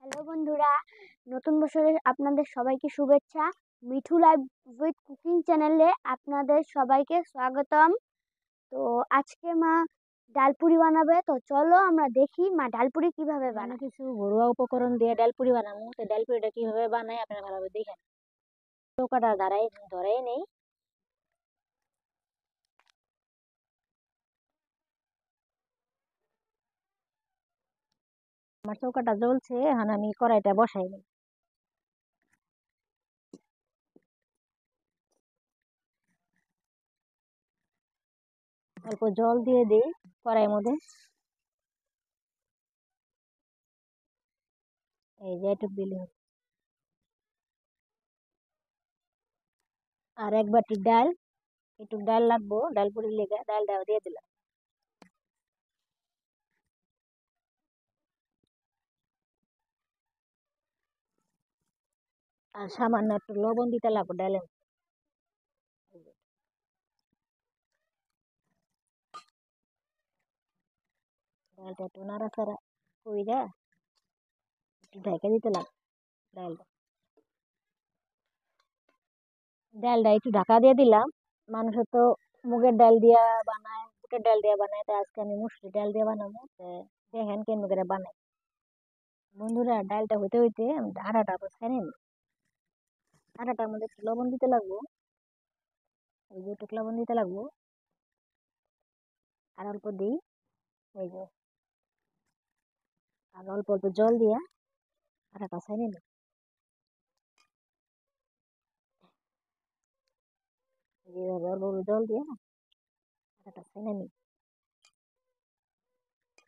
Hello বন্ধুরা, নতুন বছরের আপনাদের সবাইকে শুভেচ্ছা। মিঠু লাইভ উইথ কুকিং চ্যানেলে আপনাদের সবাইকে স্বাগতম। তো আজকে মা ডালপুরি বানাবে, তো চলো আমরা দেখি মা ডালপুরি কিভাবে বানায়। কিছু ঘরোয়া উপকরণ দিয়ে ডালপুরি বানাবো। তো ডালপুরিটা কিভাবে বানাই আপনারা ভালোভাবে দেখেন। চৌকাটা ধরাই নেই। আমার চৌকাটা জ্বলছে, এখন আমি কড়াইটা বসাই নিই। অল্প জল দিয়ে দিই কড়াইয়ের মধ্যে। এই যে একটু দিলে হবে। আর এক বাটি ডাল, একটু ডাল লাগবো ডালপুরির লেগে, ডালটা দিয়ে দিলাম। আর সামান্য একটু লবণ দিতে লাগবো ডালের মধ্যে। ডালটা একটু নাড়াচাড়া কইরা একটু ঢেকে দিতে লাগবে। ডালটা ডালটা একটু ঢাকা দিয়ে দিলাম। মানুষের তো মুগের ডাল দিয়া বানায়, বুটের ডাল দিয়া বানায়, তাই আজকে আমি মুসুরি ডাল দিয়ে বানাবো। দেখেন কেমন করে বানাই। বন্ধুরা, ডালটা হইতে হইতে আমি আটাটা তো ছেড়ে নিই। আটাটার মধ্যে একটু লবণ দিতে লাগবো। এই যে একটু লবণ দিতে লাগবো। আর অল্প দিই। এই যে আর অল্প অল্প জল দিয়া আটাটা ছেড়ে নিই। এইভাবে অল্প অল্প জল দিয়ে আটাটা ছেড়ে নিই।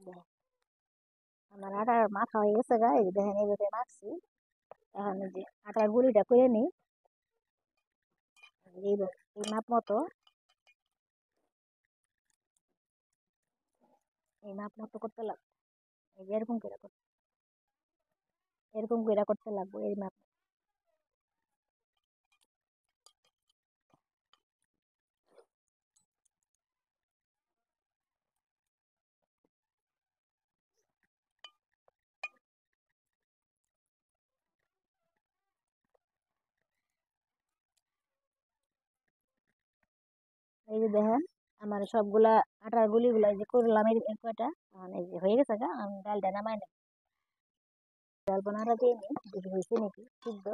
দেখেন, আমার আটার মাখা হয়ে গেছে গা। এই যে দেখেন, এইভাবে মাখছি। এখন এই যে আটার গুঁড়িটা করে নিই। এইভাবে এই মাপ মতো, এই মাপ মতো করতে লাগবে। এই যে এরকম করে করতে লাগবে এই মাপ। এই যে দেখেন, আমার সবগুলা আটার গুলিগুলা এই যে করলাম, এই কয়টা এই যে হয়ে গেছে গা। আমি ডালটা নামাই নেই। ডাল বানাটা দিয়ে নিই, দেখি হয়েছে নাকি সিদ্ধ।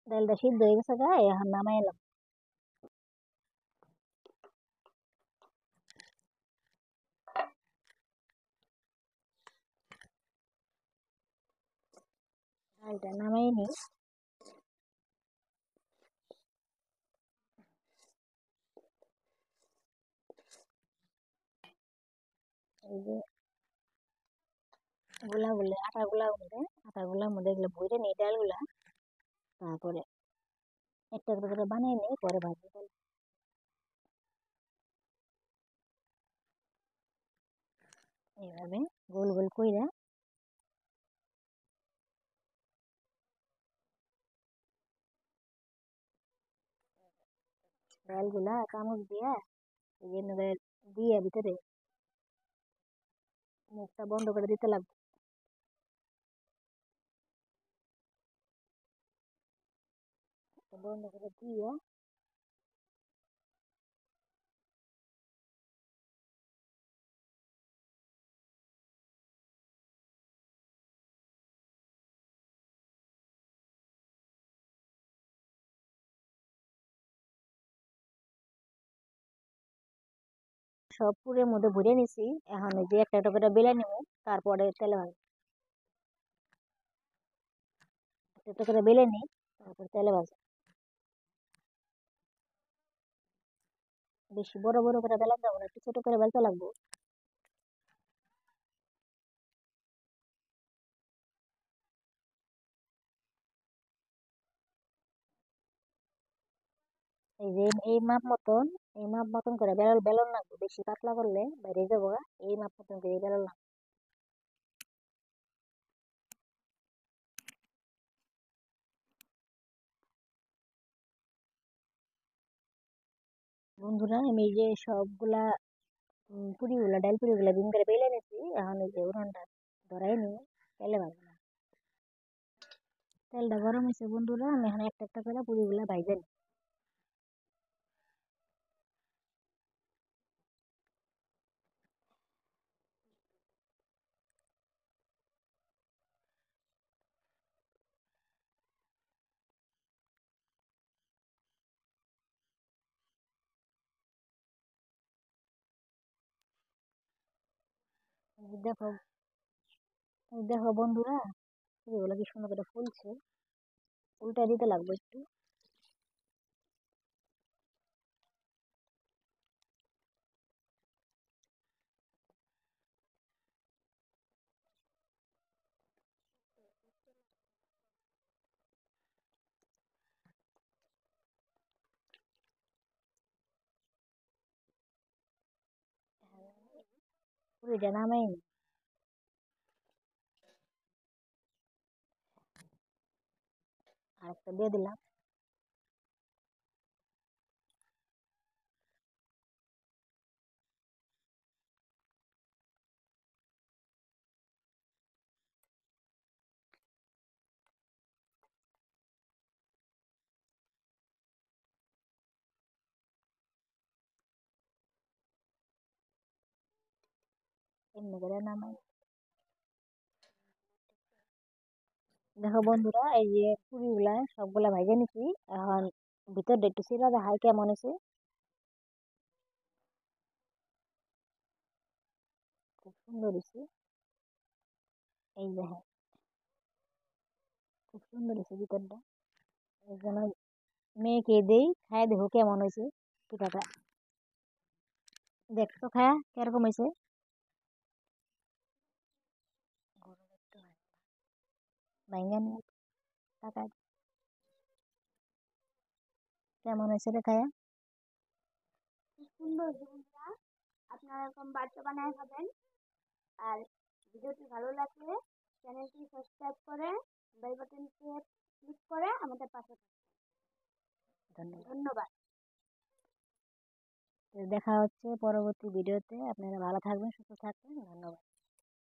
ডালটা সিদ্ধ হয়ে গেছে গা, এখন নামাই এলাম। ডালটা নামাই নিই। এই যে আটা গুলার মধ্যে এগুলো ভরে নিই ডালগুলা। তারপরে একটা একটা করে বানিয়ে নিই, পরে ভাজবো ডাল। এইভাবে গোল গোল কইরা ডালগুলা চামচ দিয়া এই যে দিয়ে ভিতরে মুখটা বন্ধ করে দিতে লাগবে। বন্ধ করে দিয়ে সব পুরের মধ্যে ভরে নিছি। এখন এই যে একটা একটা করে বেলে নিব, তারপরে তেলে ভাজবো। একটা একটা করে বেলে নিই, তারপর তেলে ভাজবো। বেশি বড় বড় করে বেলা যাবো না, একটু ছোট করে বেলতে লাগবো। এই যে এই মাপ মতন করে বেলন লাগবে। বেশি পাতলা করলে বাইরে যাবো গা। এই মাপ মতন করে বেলন লাগবে। বন্ধুরা আমি এই যে সবগুলা পুরিগুলা ডাল পুরিগুলা ডিম করে বেলে নিয়েছি। এখন এই যে উনানটা ধরাই নিয়ে তেলে ভাজবো। তেলটা গরম হয়েছে বন্ধুরা, আমি এখানে একটা একটা করে পুরিগুলা ভাইজে নিই। দেখো দেখো বন্ধুরা, পুরিগুলা কি সুন্দর করে ফুলছে। উল্টা দিতে লাগবে একটু। পুরিটা নামাই নি। আর একটা দিয়ে দিলাম। এমনি করে নামাই। দেখো বন্ধুরা, এই যে পুরিগুলা সবগুলা ভাইজে নিছি। এখন ভিতরটা একটু চিরা দেখাই কেমন হয়েছে। খুব সুন্দর হয়েছে। এই দেখো, খুব সুন্দর হয়েছে ভিতরটা। এই জন্য মেয়েকে দেই, খায় দেখো কেমন হয়েছে পিঠাটা। দেখতো খায়া কিরকম হয়েছে। ভাইঙ্গা নিয়ে তাকায় কেমন হয়েছে রে খায়া। খুব সুন্দর হয়েছে বন্ধুরা, আপনারা এরকম বাড়িতে বানায় খাবেন। আর ভিডিওটি ভালো লাগলে চ্যানেলটি সাবস্ক্রাইব করে বেল বাটনটি ক্লিক করে আমাদের পাশে থাকুন। ধন্যবাদ। ধন্যবাদ। তো দেখা হচ্ছে পরবর্তী ভিডিওতে। আপনারা ভালো থাকবেন, সুস্থ থাকবেন। ধন্যবাদ।